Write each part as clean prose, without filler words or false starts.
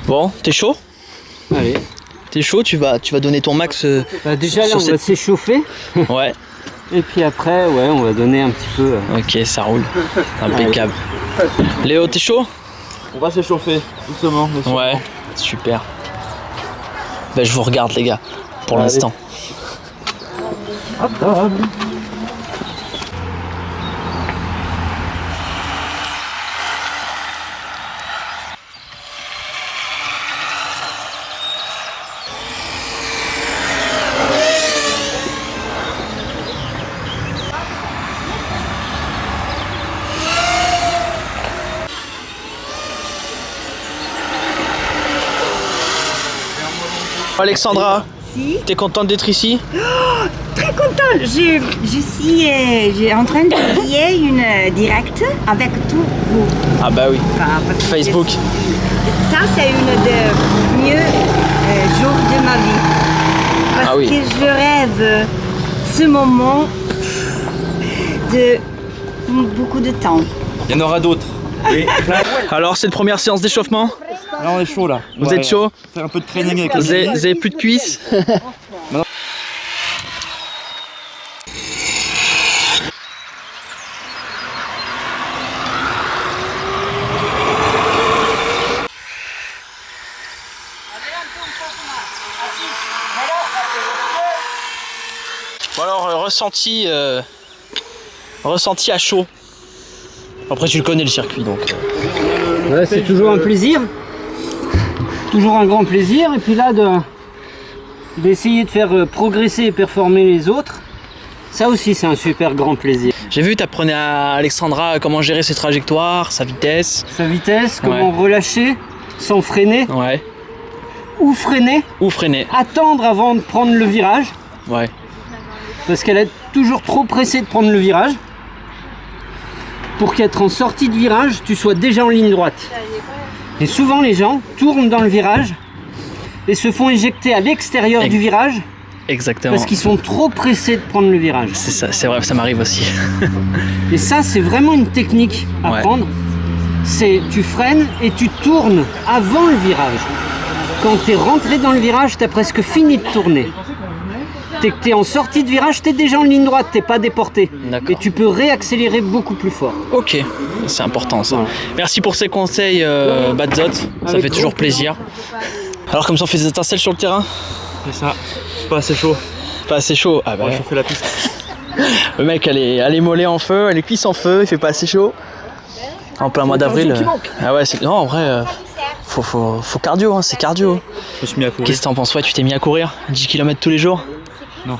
Bon, t'es chaud? Allez. T'es chaud, tu vas donner ton max déjà là on va s'échauffer. Ouais. Et puis après, ouais, on va donner un petit peu. Ok, ça roule. Impeccable. Léo, t'es chaud? On va s'échauffer, doucement. Ouais, super. Ben, je vous regarde les gars, pour l'instant. Alexandra, Si. t'es contente d'être ici? Très contente. Je suis en train de lier une direct avec tous vous. Ah bah oui, Enfin, parce que Facebook. ça, c'est une des mieux jours de ma vie. Parce Ah oui. que je rêve ce moment de beaucoup de temps. Il y en aura d'autres. Alors, c'est une première séance d'échauffement? Là on est chaud là. Vous êtes chaud? Faire un peu de training avec Vous avez plus de cuisses? Bon alors, ressenti à chaud. Après tu le connais le circuit donc. Ouais, c'est toujours un plaisir. Toujours un grand plaisir. Et puis là, d'essayer de faire progresser et performer les autres, ça aussi c'est un super grand plaisir. J'ai vu, t'apprenais à Alexandra comment gérer ses trajectoires, sa vitesse. Sa vitesse, comment relâcher sans freiner, Ouais. ou freiner, Ou freiner. attendre avant de prendre le virage, Ouais. parce qu'elle est toujours trop pressée de prendre le virage, pour qu'être en sortie de virage, tu sois déjà en ligne droite. Et souvent les gens tournent dans le virage et se font éjecter à l'extérieur du virage Exactement. parce qu'ils sont trop pressés de prendre le virage. C'est ça, c'est vrai, ça m'arrive aussi. Et ça, c'est vraiment une technique à Ouais. prendre. C'est tu freines et tu tournes avant le virage. Quand tu es rentré dans le virage, tu as presque fini de tourner. Dès que tu es en sortie de virage, tu es déjà en ligne droite, tu n'es pas déporté. D'accord. Et tu peux réaccélérer beaucoup plus fort. Ok, c'est important ça. Voilà. Merci pour ces conseils, Badzot. Ça Avec fait toujours grand plaisir. Alors, comme ça, on fait des étincelles sur le terrain? C'est ça. Pas assez chaud. Pas assez chaud. Ah bah, On va chauffer la piste. le mec, elle est les mollets en feu, elle est cuisses en feu, il fait pas assez chaud. En plein mois d'avril. Ah ouais, c'est. Non, en vrai, faut cardio, hein, c'est cardio. Je me suis mis à courir. Qu'est-ce que t'en penses? Ouais, tu t'es mis à courir 10 km tous les jours? Non.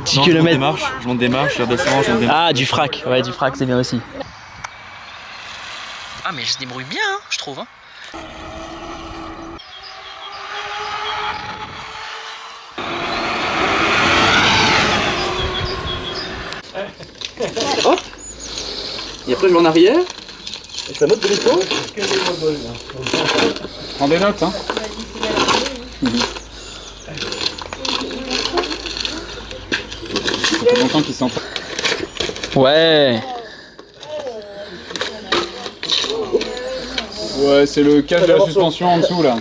10 Non, km. je monte des marches, je redescends, je monte des marches. Ah, du frac. Ouais, du frac, c'est bien aussi. Ah, mais je se débrouille bien, hein, je trouve. Hein. Hop. Et après je vais en arrière. Et je fais un autre demi-tour. Prends des notes, hein. Ça fait longtemps qu'ils sont. Ouais. Ouais, c'est le câble de la suspension en dessous là.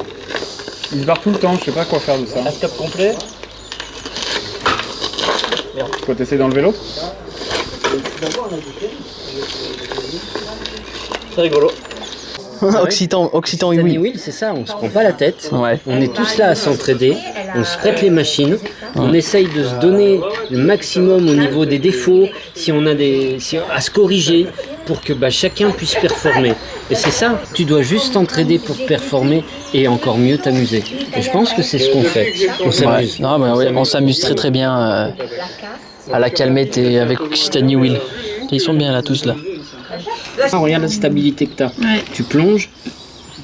Il se barre tout le temps, je sais pas quoi faire de ça. Cap complet. Tu peux tester dans le vélo? C'est rigolo. Occitan Stanley oui. Wheel, c'est ça, on se prend pas la tête. Ouais. On est tous là à s'entraider, on se prête les machines, on essaye de se donner le maximum au niveau des défauts, si on a à se corriger pour que chacun puisse performer. Et c'est ça, tu dois juste t'entraider pour performer et encore mieux t'amuser. Et je pense que c'est ce qu'on fait, on s'amuse. Ouais. Non, mais ouais, on s'amuse très très bien à la calmette et avec Occitanie Wheel. Ils sont bien là tous là. Regarde la stabilité que tu as. Tu plonges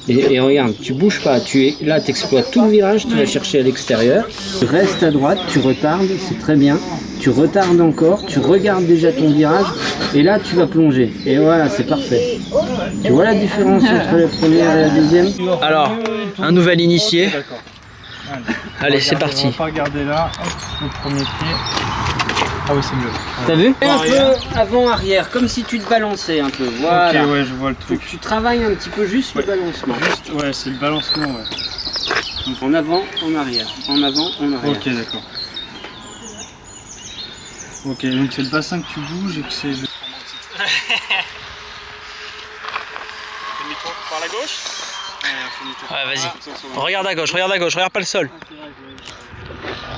et regarde, tu bouges pas. Là, tu exploites tout le virage, tu vas chercher à l'extérieur. Tu restes à droite, tu retardes, c'est très bien. Tu retardes encore, tu regardes déjà ton virage et là, tu vas plonger. Et voilà, c'est parfait. Tu vois la différence entre la première et la deuxième? Alors, un nouvel initié. Allez, c'est parti. On va pas regarder là. Hop, le premier pied. Ah oui, c'est mieux. T'as vu? Un peu avant-arrière, comme si tu te balançais un peu. Voilà. Ok, ouais, je vois le truc. Tu travailles un petit peu juste le balancement. Juste, ouais, c'est le balancement, ouais. Donc en avant, en arrière. En avant, en arrière. Ok, d'accord. Ok, donc c'est le bassin que tu bouges et que c'est... Demi-tour par la gauche? Ouais, vas-y. Regarde à gauche, regarde pas le sol.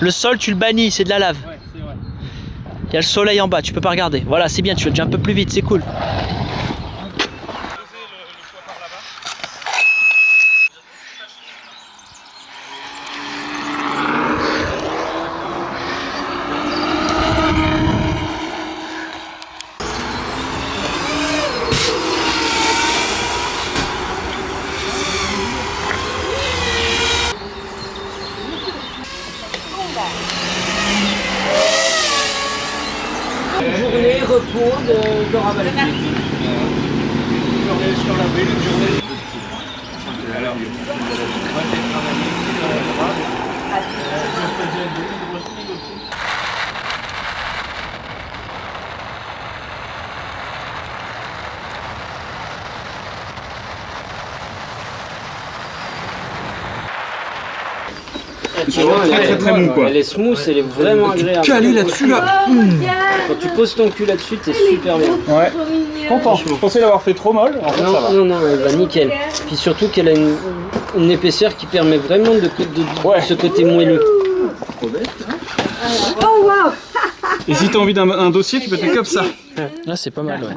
Le sol, tu le bannis, c'est de la lave. Ouais, c'est vrai. Il y a le soleil en bas, tu peux pas regarder. Voilà, c'est bien, tu vas déjà un peu plus vite, c'est cool. Journée, repos de Ravalli. Très mou quoi. Elle est smooth, elle est vraiment agréable. Calé là-dessus là. Quand tu poses ton cul là-dessus, t'es super bien. Ouais. Content. Je pensais l'avoir fait trop molle. En fait, ça va. Non, elle va nickel. Puis surtout qu'elle a une épaisseur qui permet vraiment de ce côté moelleux. Oh wow! Et si t'as envie d'un dossier, tu peux te mettre comme ça. Là, c'est pas mal, ouais.